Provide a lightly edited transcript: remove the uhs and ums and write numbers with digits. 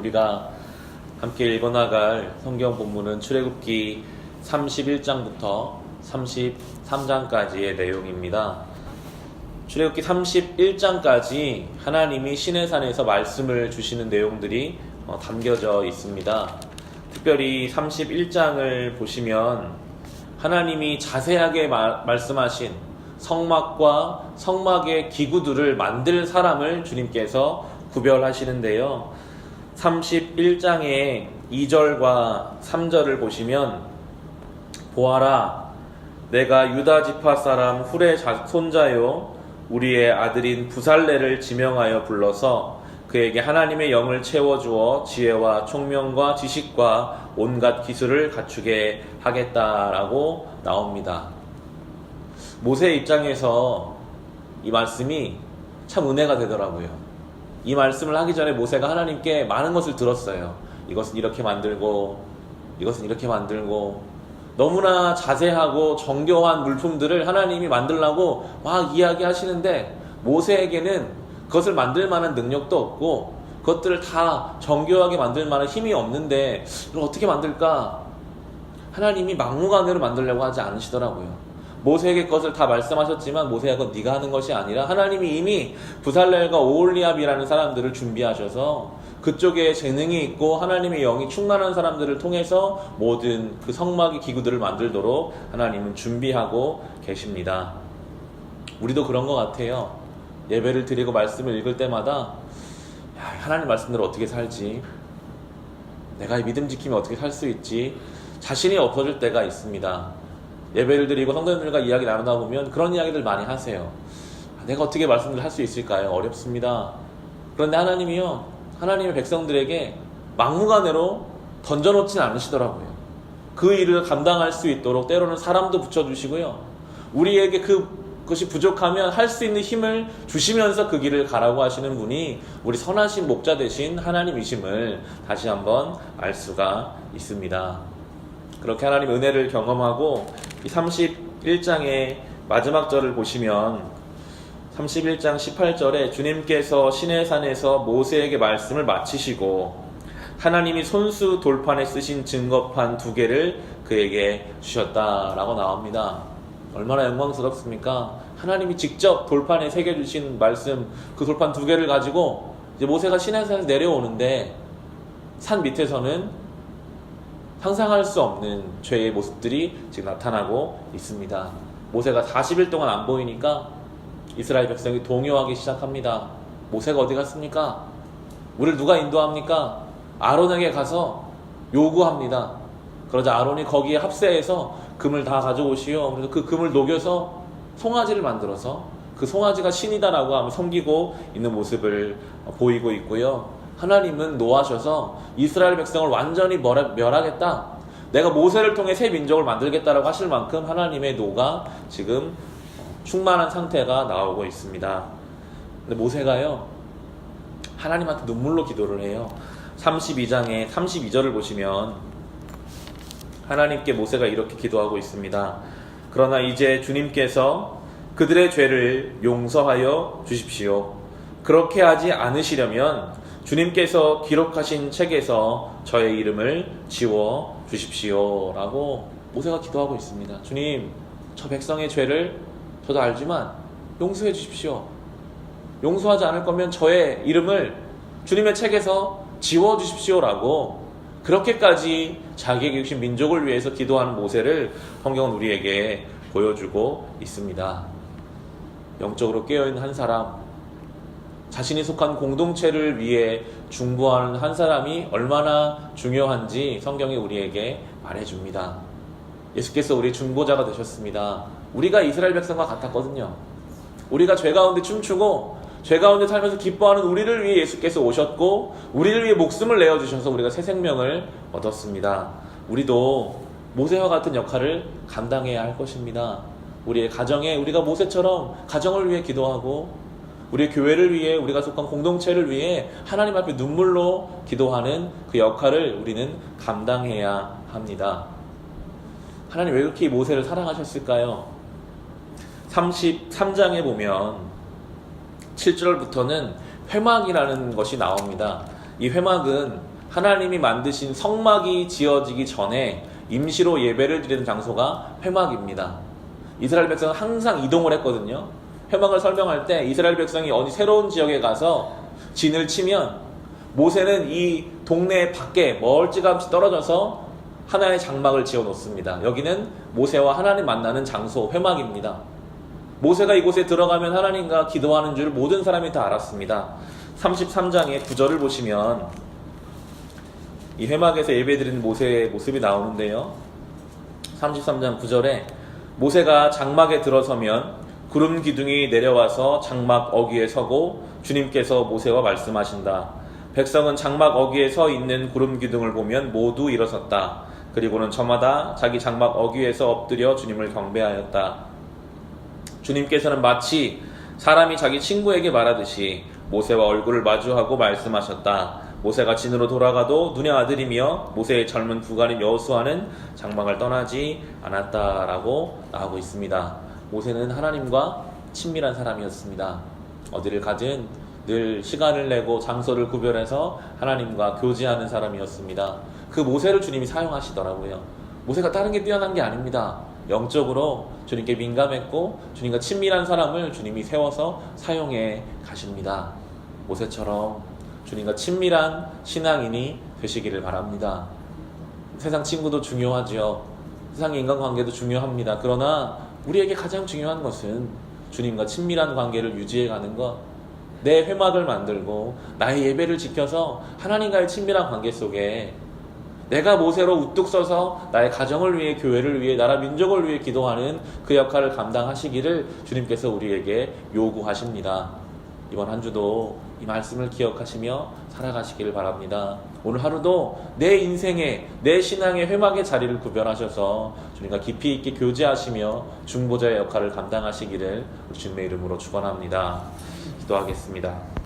우리가 함께 읽어나갈 성경 본문은 출애굽기 31장부터 33장까지의 내용입니다. 출애굽기 31장까지 하나님이 시내산에서 말씀을 주시는 내용들이 담겨져 있습니다. 특별히 31장을 보시면 하나님이 자세하게 말씀하신 성막과 성막의 기구들을 만들 사람을 주님께서 구별하시는데요. 31장의 2절과 3절을 보시면 보아라, 내가 유다 지파 사람 훌의 손자요 우리의 아들인 부살레를 지명하여 불러서 그에게 하나님의 영을 채워주어 지혜와 총명과 지식과 온갖 기술을 갖추게 하겠다라고 나옵니다. 모세의 입장에서 이 말씀이 참 은혜가 되더라고요. 이 말씀을 하기 전에 모세가 하나님께 많은 것을 들었어요. 이것은 이렇게 만들고 이것은 이렇게 만들고 너무나 자세하고 정교한 물품들을 하나님이 만들라고 막 이야기하시는데 모세에게는 그것을 만들 만한 능력도 없고 그것들을 다 정교하게 만들 만한 힘이 없는데 이걸 어떻게 만들까? 하나님이 막무가내로 만들려고 하지 않으시더라고요. 모세에게 그것을 다 말씀하셨지만 모세가 그건 네가 하는 것이 아니라 하나님이 이미 부살렐과 오홀리압이라는 사람들을 준비하셔서 그쪽에 재능이 있고 하나님의 영이 충만한 사람들을 통해서 모든 그 성막의 기구들을 만들도록 하나님은 준비하고 계십니다. 우리도 그런 것 같아요. 예배를 드리고 말씀을 읽을 때마다 하나님 말씀대로 어떻게 살지? 내가 이 믿음 지키면 어떻게 살 수 있지? 자신이 없어질 때가 있습니다. 예배를 드리고 성도님들과 이야기 나누다 보면 그런 이야기들 많이 하세요. 내가 어떻게 말씀을 할 수 있을까요? 어렵습니다. 그런데 하나님이요, 하나님의 백성들에게 막무가내로 던져놓진 않으시더라고요. 그 일을 감당할 수 있도록 때로는 사람도 붙여주시고요. 우리에게 그것이 부족하면 할 수 있는 힘을 주시면서 그 길을 가라고 하시는 분이 우리 선하신 목자 되신 하나님이심을 다시 한번 알 수가 있습니다. 그렇게 하나님의 은혜를 경험하고 이 31장의 마지막 절을 보시면 31장 18절에 주님께서 시내산에서 모세에게 말씀을 마치시고 하나님이 손수 돌판에 쓰신 증거판 2개를 그에게 주셨다라고 나옵니다. 얼마나 영광스럽습니까? 하나님이 직접 돌판에 새겨주신 말씀, 그 돌판 2개를 가지고 이제 모세가 시내산에서 내려오는데 산 밑에서는 상상할 수 없는 죄의 모습들이 지금 나타나고 있습니다. 모세가 40일 동안 안 보이니까 이스라엘 백성이 동요하기 시작합니다. 모세가 어디 갔습니까? 우리를 누가 인도합니까? 아론에게 가서 요구합니다. 그러자 아론이 거기에 합세해서 금을 다 가져오시오. 그래서 그 금을 녹여서 송아지를 만들어서 그 송아지가 신이다라고 하며 섬기고 있는 모습을 보이고 있고요. 하나님은 노하셔서 이스라엘 백성을 완전히 멸하겠다. 내가 모세를 통해 새 민족을 만들겠다라고 하실 만큼 하나님의 노가 지금 충만한 상태가 나오고 있습니다. 근데 모세가요, 하나님한테 눈물로 기도를 해요. 32장의 32절을 보시면 하나님께 모세가 이렇게 기도하고 있습니다. 그러나 이제 주님께서 그들의 죄를 용서하여 주십시오. 그렇게 하지 않으시려면 주님께서 기록하신 책에서 저의 이름을 지워 주십시오 라고 모세가 기도하고 있습니다. 주님, 저 백성의 죄를 저도 알지만 용서해 주십시오. 용서하지 않을 거면 저의 이름을 주님의 책에서 지워 주십시오 라고 그렇게까지 자기에게 주신 민족을 위해서 기도하는 모세를 성경은 우리에게 보여주고 있습니다. 영적으로 깨어있는 한 사람, 자신이 속한 공동체를 위해 중보하는 한 사람이 얼마나 중요한지 성경이 우리에게 말해줍니다. 예수께서 우리의 중보자가 되셨습니다. 우리가 이스라엘 백성과 같았거든요. 우리가 죄 가운데 춤추고 죄 가운데 살면서 기뻐하는 우리를 위해 예수께서 오셨고 우리를 위해 목숨을 내어주셔서 우리가 새 생명을 얻었습니다. 우리도 모세와 같은 역할을 감당해야 할 것입니다. 우리의 가정에 우리가 모세처럼 가정을 위해 기도하고 우리의 교회를 위해 우리가 속한 공동체를 위해 하나님 앞에 눈물로 기도하는 그 역할을 우리는 감당해야 합니다. 하나님 왜 그렇게 모세를 사랑하셨을까요? 33장에 보면 7절부터는 회막이라는 것이 나옵니다. 이 회막은 하나님이 만드신 성막이 지어지기 전에 임시로 예배를 드리는 장소가 회막입니다. 이스라엘 백성은 항상 이동을 했거든요. 회막을 설명할 때 이스라엘 백성이 어디 새로운 지역에 가서 진을 치면 모세는 이 동네 밖에 멀찌감치 떨어져서 하나의 장막을 지어 놓습니다. 여기는 모세와 하나님 만나는 장소, 회막입니다. 모세가 이곳에 들어가면 하나님과 기도하는 줄 모든 사람이 다 알았습니다. 33장의 9절을 보시면 이 회막에서 예배드리는 모세의 모습이 나오는데요. 33장 9절에 모세가 장막에 들어서면 구름 기둥이 내려와서 장막 어귀에 서고 주님께서 모세와 말씀하신다. 백성은 장막 어귀에 서 있는 구름 기둥을 보면 모두 일어섰다. 그리고는 저마다 자기 장막 어귀에서 엎드려 주님을 경배하였다. 주님께서는 마치 사람이 자기 친구에게 말하듯이 모세와 얼굴을 마주하고 말씀하셨다. 모세가 진으로 돌아가도 눈의 아들이며 모세의 젊은 부관인 여호수아는 장막을 떠나지 않았다라고 나오고 있습니다. 모세는 하나님과 친밀한 사람이었습니다. 어디를 가든 늘 시간을 내고 장소를 구별해서 하나님과 교제하는 사람이었습니다. 그 모세를 주님이 사용하시더라고요. 모세가 다른 게 뛰어난 게 아닙니다. 영적으로 주님께 민감했고 주님과 친밀한 사람을 주님이 세워서 사용해 가십니다. 모세처럼 주님과 친밀한 신앙인이 되시기를 바랍니다. 세상 친구도 중요하죠. 세상의 인간관계도 중요합니다. 그러나 우리에게 가장 중요한 것은 주님과 친밀한 관계를 유지해가는 것, 내 회막을 만들고 나의 예배를 지켜서 하나님과의 친밀한 관계 속에 내가 모세로 우뚝 서서 나의 가정을 위해, 교회를 위해, 나라 민족을 위해 기도하는 그 역할을 감당하시기를 주님께서 우리에게 요구하십니다. 이번 한 주도 이 말씀을 기억하시며 살아가시기를 바랍니다. 오늘 하루도 내 인생에, 내 신앙의 회막의 자리를 구별하셔서 주님과 깊이 있게 교제하시며 중보자의 역할을 감당하시기를 주님의 이름으로 축원합니다. 기도하겠습니다.